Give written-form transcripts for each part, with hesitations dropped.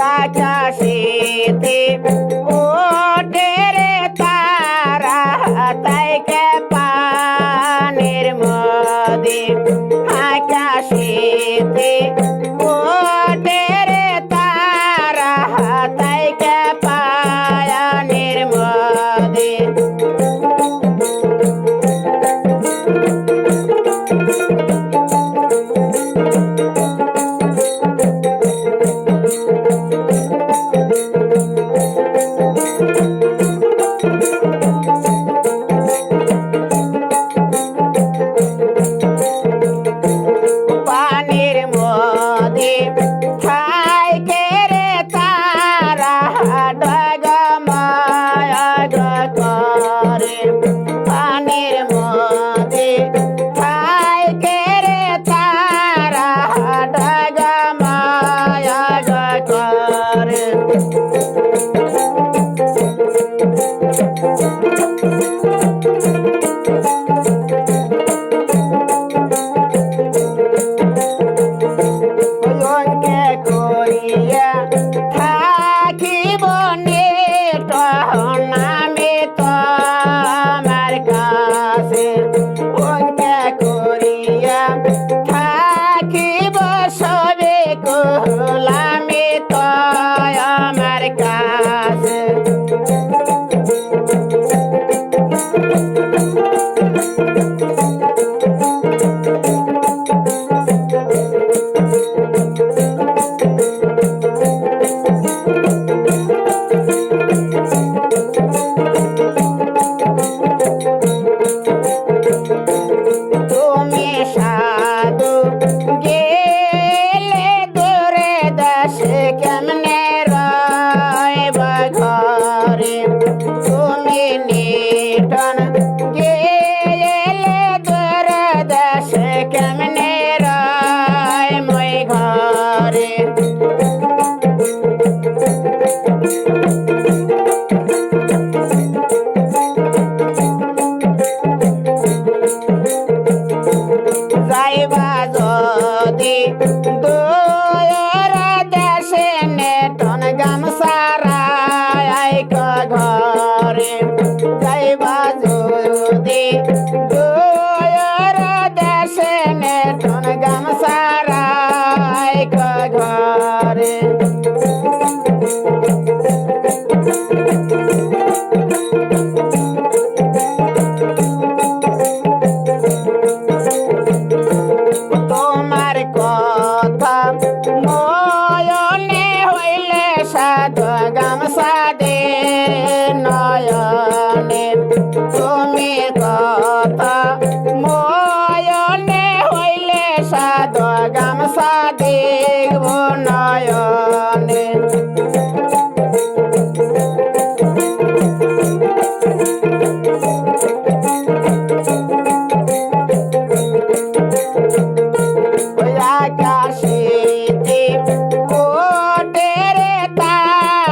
আকাশেতে ওঠে রে তারা তাইকে পানের মধ্যে আকাশেতে ওঠে রে তারা তাইকে পায়ানের মধ্যে পানির মধ্যে থাইকে রে তারা ডগময় করে পানির মধ্যে থাইকে রে তারা ডগময় করে অঙ্কে করিয়া থাকিব নামে তোমার কাছে অঙ্কে করিয়া থাকিব সবে কলামে তোমার কাছে তুমি সাধু গেলে দূরে দেশে কেমনে রইব ঘরে তুমি নিটন গেলে দূরে দেশে কেমনে রইব ঘরে যাইবা যদি দূর দেশে নেটন গামসারাই ঘরে যাইবা যদি দূর দেশে নেটন গামসারাই ঘরে তোমার কথা নয়নে হইলে সাধু গামসা দে নয়নে তুমি কথা নয়নে হইলে সাধু গামসা দেখব নয়নে আকাশেতে ওঠে রে তারা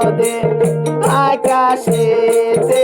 রোদে আকাশেতে